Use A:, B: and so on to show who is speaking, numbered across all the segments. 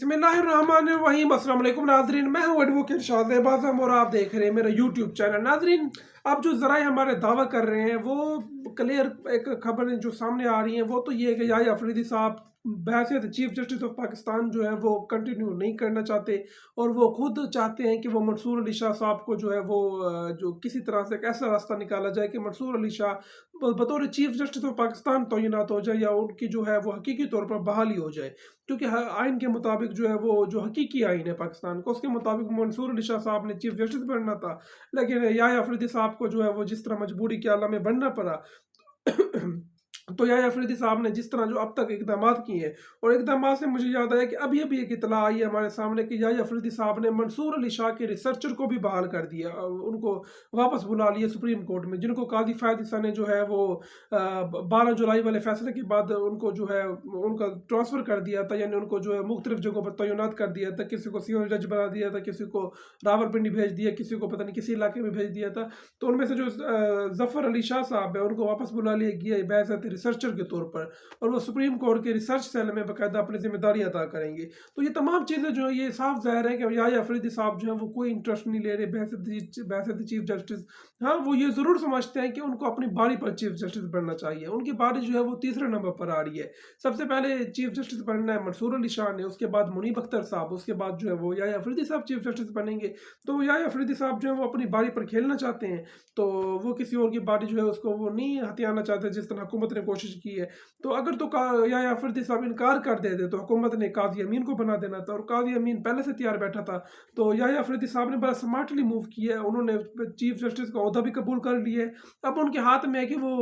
A: बिस्मिल्लाहिर्रहमानिर्रहीम। अस्सलाम वालेकुम नाज़रीन, मैं हूं एडवोकेट शाहज़ेब आज़म और आप देख रहे हैं मेरा यूट्यूब चैनल। नाज़रीन, अब जो ज़राए हमारे दावा कर रहे हैं वो क्लियर एक खबर जो सामने आ रही है वो तो ये है कि याहिया अफरीदी साहब बहैसियत चीफ जस्टिस ऑफ पाकिस्तान जो है वो कंटिन्यू नहीं करना चाहते, और वो खुद चाहते हैं कि वो मंसूर अली शाह साहब को जो है वो जो किसी तरह से एक ऐसा रास्ता निकाला जाए कि मंसूर अली शाह बतौर चीफ जस्टिस ऑफ पाकिस्तान तैनात हो जाए, या उनकी जो है वो हकीकी तौर पर बहाली हो जाए। क्योंकि आइन के मुताबिक जो है वो जो हकीकी आइन है पाकिस्तान का, उसके मुताबिक मंसूर अली शाह साहब ने चीफ जस्टिस बनना था, लेकिन याहिया अफरीदी साहब को जो है वो जिस तरह मजबूरी के आलम में बनना पड़ा तो याहिया अफरीदी साहब ने जिस तरह जो अब तक इकदाम किए हैं, और इकदाम से मुझे याद आया कि अभी अभी एक इतला आई है हमारे सामने कि याहिया अफरीदी साहब ने मंसूर अली शाह के रिसर्चर को भी बहाल कर दिया, उनको वापस बुला लिया सुप्रीम कोर्ट में, जिनको काजी फैद ईसा ने जो है वो 12 जुलाई वाले फैसले के बाद उनको जो है उनका ट्रांसफ़र कर दिया था, यानी उनको जो है मुख्तलिफ जगहों पर तैनात कर दिया था। किसी को सिविल जज बना दिया था, किसी को रावलपिंडी भेज दिया, किसी को पता नहीं किसी इलाके में भेज दिया था। तो उनमें से जो जफ़र अली शाह साहब है उनको वापस बुला लिया गया बहैसियत रिसर्चर के तौर पर, और वो सुप्रीम कोर्ट के रिसर्च सेल में बाकायदा अपनी जिम्मेदारी अदा करेंगे। तो ये तमाम चीज़ें जो है ये साफ ज़ाहिर है कि याहिया अफरीदी साहब जो है वो कोई इंटरेस्ट नहीं ले रहे बहैसियत चीफ जस्टिस। हाँ, वो ये ज़रूर समझते हैं कि उनको अपनी बारी पर चीफ जस्टिस बनना चाहिए, उनकी बारी जो है वो तीसरे नंबर पर आ रही है। सबसे पहले चीफ जस्टिस बनना है मंसूर अली शाह ने, उसके बाद मुनीब अख्तर साहब, उसके बाद जो है वो याहिया अफरीदी साहब चीफ जस्टिस बनेंगे। तो याहिया अफरीदी साहब जो है वो अपनी बारी पर खेलना चाहते हैं, तो वो किसी और की बारी जो है उसको वो नहीं हथियाना चाहते जिस तरह हुकूमत ने कोशिश की है। तो अगर तो याहिया अफरीदी साहब इनकार कर देते तो हुकूमत ने काजी अमीन को बना देना था, और काजी अमीन पहले से तैयार बैठा था। तो याहिया अफरीदी साहब ने बड़ा स्मार्टली मूव किया है, उन्होंने चीफ जस्टिस का ओहदा भी कबूल कर लिया है। अब उनके हाथ में है कि वो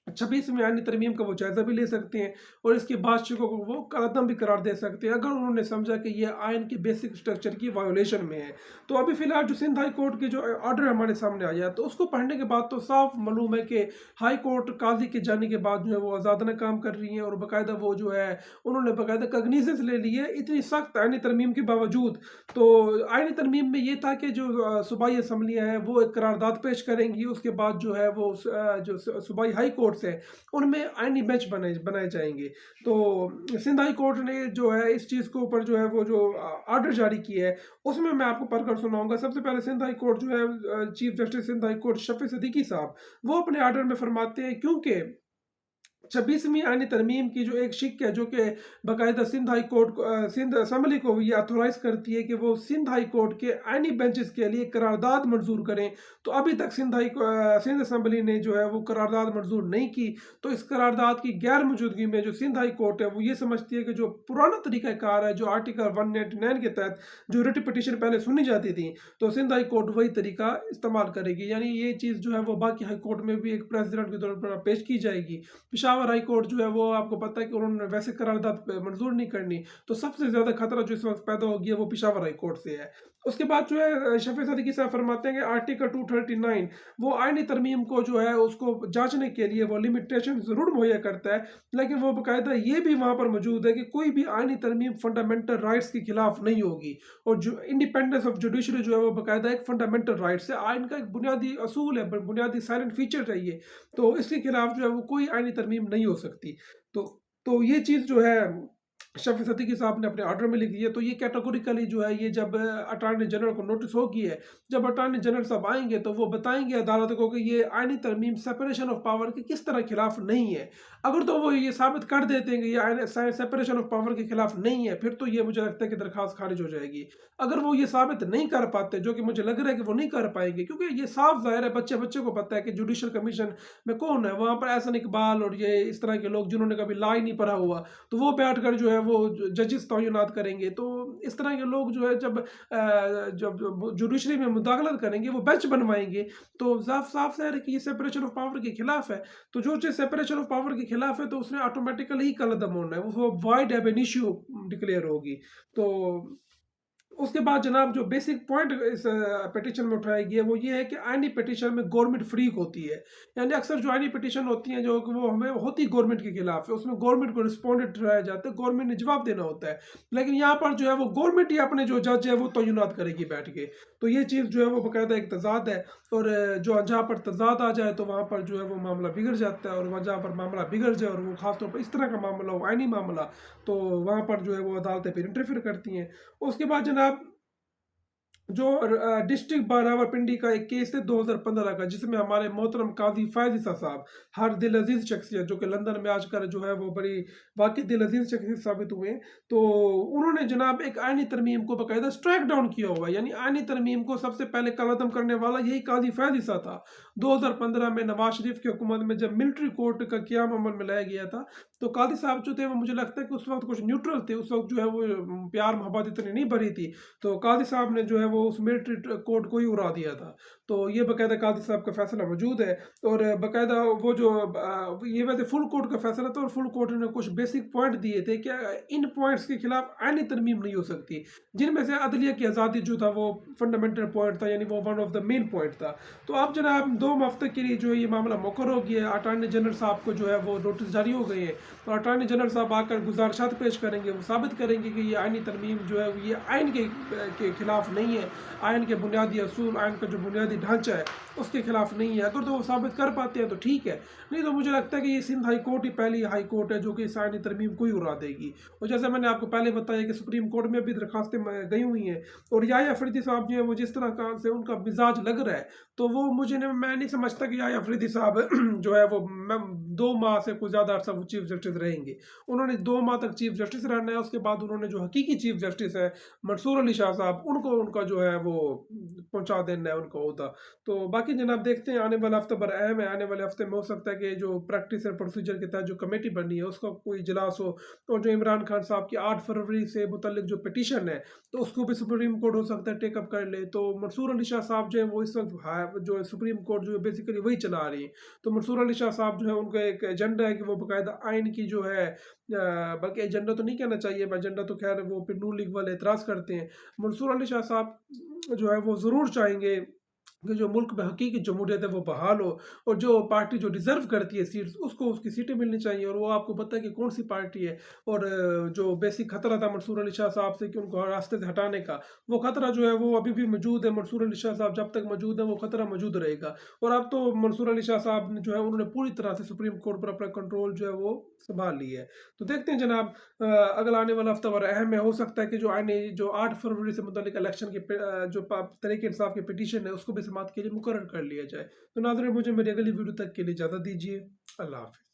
A: 26वीं आईनी तरमीम का वो जायजा भी ले सकते हैं, और इसके बादशाहों को वो कलअदम भी करार दे सकते हैं अगर उन्होंने समझा कि ये आइन के बेसिक स्ट्रक्चर की वायोलेशन में है। तो अभी फिलहाल जो सिंध हाई कोर्ट के जो ऑर्डर हमारे सामने आया तो उसको पढ़ने के बाद तो साफ मालूम है कि हाई कोर्ट काजी के जाने के बाद जो है वो आज़ादाना काम कर रही है, और बाकायदा वो जो है उन्होंने बाकायदा कग्निजेंस ले ली है इतनी सख्त आइनी तरमीम के बावजूद। तो आइनी तरमीम में ये था कि जो सूबाई असम्बलियाँ हैं वो एक करारदाद पेश करेंगी, उसके बाद जो है वो जो सूबाई हाई कोर्ट है उनमें आइनी बेंच बनाए जाएंगे। तो सिंध हाई कोर्ट ने जो है इस चीज़ के ऊपर जो है वो जो आर्डर जारी किया है उसमें मैं आपको पढ़कर सुनाऊंगा। सबसे पहले सिंध हाई कोर्ट जो है chief justice Sindh high court Shafi Siddiqui साहब वो अपने आर्डर में फरमाते हैं, क्योंकि 26वीं आइनी तरमीम की जो एक शिक है जो कि बाकायदा Sindh high court Sindh assembly को ये अथोराइज करती है कि वो सिंध हाई कोर्ट के आइनी बेंचेस के लिए करारदाद मंजूर करें, तो अभी तक सिंध असम्बली ने जो है वो करारदाद मंजूर नहीं की। तो इस करारदाद की गैर मौजूदगी में जो सिंध हाई कोर्ट है वो ये समझती है कि जो पुराना तरीक़ाकार है जो आर्टिकल 199 के तहत जो रिट पिटिशन पहले सुनी जाती थी, तो सिंध हाई कोर्ट वही तरीका इस्तेमाल करेगी, यानी ये चीज़ जो है वो बाकी हाई कोर्ट में भी एक प्रेसिडेंट के तौर पर पेश की जाएगी। पेशावर हाई कोर्ट जो है वो आपको पता है कि उन्होंने वैसे करारदाद मंजूर नहीं करनी, तो सबसे ज़्यादा खतरा जो इस वक्त पैदा हो गया वो पेशावर हाई कोर्ट से है। उसके बाद जो है शफी सदीकी साहब फरमाते हैं कि आर्टिकल 239 वो आइनी तरमीम को जो है उसको जांचने के लिए वो लिमिटेशन ज़रूर मुहैया करता है, लेकिन वो बाकायदा ये भी वहाँ पर मौजूद है कि कोई भी आइनी तरमीम फंडामेंटल राइट्स के खिलाफ नहीं होगी, और जो इंडिपेंडेंस ऑफ जुडिशरी जो है वो बाकायदा एक फंडामेंटल राइट्स है, आइन का एक बुनियादी असूल है, बुनियादी साइलेंट फीचर चाहिए। तो इसके खिलाफ जो है वो कोई आइनी तरमीम नहीं हो सकती। तो तो ये चीज़ जो है शफी सदीकी साहब ने अपने ऑर्डर में लिख दी है। तो ये कैटेगोरिकली जो है ये जब अटॉर्नी जनरल को नोटिस होगी है, जब अटॉर्नी जनरल साहब आएंगे तो वो बताएंगे अदालत को कि ये आइनी तरमीम सेपरेशन ऑफ पावर के किस तरह खिलाफ नहीं है। अगर तो वो ये साबित कर देते हैं कि ये सेपरेशन ऑफ पावर के खिलाफ नहीं है, फिर तो ये मुझे लगता है कि दरखास्त खारिज हो जाएगी। अगर वो ये साबित नहीं कर पाते, जो कि मुझे लग रहा है कि वो नहीं कर पाएंगे, क्योंकि ये साफ जाहिर है बच्चे बच्चे को पता है कि जुडिशल कमीशन में कौन है, वहाँ पर एहसन इकबाल और ये इस तरह के लोग जिन्होंने कभी लॉ ही नहीं पढ़ा हुआ, तो वो बैठ कर जो है वो जजेस तैनात करेंगे। तो इस तरह के लोग जो है जब जुडिशरी में मुदाखलत करेंगे वो बेंच बनवाएंगे, तो साफ साफ है कि ये सेपरेशन ऑफ पावर के खिलाफ है। तो जो चीज़ सेपरेशन ऑफ पावर के खिलाफ है तो उसने ऑटोमेटिकली ही कलअदम होना है, वो वाइड एब एन इश्यू डिक्लेयर होगी। तो उसके बाद जनाब जो बेसिक पॉइंट इस पिटीशन में उठाया गया वो ये है कि आईनी पिटीशन में गवर्नमेंट फ्रीक होती है। यानी अक्सर जो आईनी पिटीशन होती हैं जो कि वो हमें होती गवर्नमेंट के खिलाफ है, उसमें गवर्नमेंट को रिस्पॉन्डेंट ठहराया जाता है, गवर्नमेंट ने जवाब देना होता है। लेकिन यहाँ पर जो है वो गवर्नमेंट ही अपने जो जज है वो तैनात करेगी बैठ के। तो ये चीज़ जो है वो बाकायदा एक तजाद है। और जो जहाँ पर तजाद आ जाए तो वहाँ पर जो है वो मामला बिगड़ जाता है, और वहाँ जहाँ पर मामला बिगड़ जाए और वो खासतौर पर इस तरह का मामला हो, आईनी मामला, तो वहाँ पर जो है वो अदालतें फिर इंटरफेयर करती हैं। उसके बाद जनाब जो डिस्ट्रिक्ट बार रावलपिंडी का एक केस है 2015 का, जिसमें हमारे मोहतरम काजी फैज ईसा साहब, हर दिल अजीज शख्सियत जो कि लंदन में आजकल जो है वो बड़ी वाकई दिल अजीज शख्सियत साबित हुए हैं, तो उन्होंने जनाब एक आईनी तरमीम को बाकायदा स्ट्राइक डाउन किया हुआ है। यानी आईनी तरमीम को सबसे पहले कलअदम करने वाला यही काजी फैज ईसा था। 2015 में नवाज शरीफ की हुकूमत में जब मिलिट्री कोर्ट का क़याम अमल में लाया गया था, तो काजी साहब जो थे वो मुझे लगता है कि उस वक्त कुछ न्यूट्रल थे, उस वक्त जो है वो प्यार मोहब्बत इतनी नहीं भरी थी, तो काजी साहब ने जो है वो उस मिलिट्री कोर्ट को ही उड़ा दिया था। तो ये बाकायदा काजी साहब का फैसला मौजूद है। और बाकायदा वो जो ये वैसे फुल कोर्ट का फैसला था, और फुल कोर्ट ने कुछ बेसिक पॉइंट दिए थे कि इन पॉइंट्स के खिलाफ आईनी तरमीम नहीं हो सकती, जिनमें से अदलिया की आज़ादी जो था वो फंडामेंटल पॉइंट था, यानी वो one of the main point था। तो अब जनाब 2 हफ्ते के लिए जो ये मामला मुकर हो गया है, अटॉर्नी जनरल साहब को जो है वो नोटिस जारी हो गए हैं, तो अटॉर्नी जनरल साहब आकर गुजारिशात पेश करेंगे, वो साबित करेंगे कि ये आईनी तरमीम जो है ये आइन के खिलाफ नहीं है, आइन के बुनियादी असूल, आइन का जो बुनियादी ढांचा है उसके खिलाफ नहीं है। अगर तो वो साबित कर पाते हैं तो ठीक है, नहीं तो मुझे लगता है कि ये सिंध हाई कोर्ट ही पहली हाई कोर्ट है जो कि इस आईनी तरमीम को ही उड़ा देगी। और जैसे मैंने आपको पहले बताया कि सुप्रीम कोर्ट में भी दरखास्तें गई हुई हैं, और याह्या अफरीदी साहब जो है वो जिस तरह का से उनका मिजाज लग रहा है, तो वो मैं नहीं समझता कि याह्या अफरीदी साहब जो है वो 2 माह से कुछ ज़्यादा अर्सा वो चीफ जस्टिस रहेंगे। उन्होंने 2 माह तक चीफ जस्टिस रहना है, उसके बाद उन्होंने जो हकीकी चीफ जस्टिस है मंसूर अली शाह साहब, उनको उनका जो है वो पहुंचा देना है उनको होता। तो बाकी जनाब देखते हैं, आने वाला हफ्ता बड़ा अहम है। आने वाले हफ्ते में हो सकता है कि जो प्रैक्टिस एंड प्रोसीजर के तहत जो कमेटी बनी है उसका कोई इजलास हो, और जो इमरान खान साहब की 8 फरवरी से मुतल्लिक जो पिटीशन है तो उसको भी सुप्रीम कोर्ट हो सकता है टेकअप कर ले। तो मंसूर अली शाह साहब जो है वो इस वक्त जो सुप्रीम कोर्ट जो है बेसिकली वही चला रही है। तो मंसूर अली शाह साहब जो है उनका एक एजेंडा है कि वो बाकायदा आइन की जो है बल्कि एजेंडा तो नहीं कहना चाहिए, एजेंडा तो खैर वो फिर नून लीग वाले एतराज़ करते हैं। मंसूर अली शाह साहब जो है वो ज़रूर चाहेंगे कि जो मुल्क में हकीकी जमहूरियत है वो बहाल हो, और जो पार्टी जो डिज़र्व करती है सीट्स उसको उसकी सीटें मिलनी चाहिए। और वो आपको पता है कि कौन सी पार्टी है। और जो बेसिक खतरा था मंसूर अली शाह साहब से कि उनको रास्ते से हटाने का, वो खतरा जो है वो अभी भी मौजूद है। मंसूर अली शाह साहब जब तक मौजूद है वो खतरा मौजूद रहेगा। और अब तो मंसूर अली शाह साहब ने जो है उन्होंने पूरी तरह से सुप्रीम कोर्ट पर अपना कंट्रोल जो है वो संभाल लिया है। तो देखते हैं जनाब, अगला आने वाला हफ्ता बड़ा अहम है। हो सकता है कि जो आने जो 8 फरवरी से मुतल्लिक इलेक्शन के जो तहरीक इंसाफ की पिटीशन है उसको भी समाअत के लिए मुकर्रर कर लिया जाए। तो नाज़रीन, मुझे मेरी अगली वीडियो तक के लिए इजाज़त दीजिए। अल्लाह हाफ़िज़।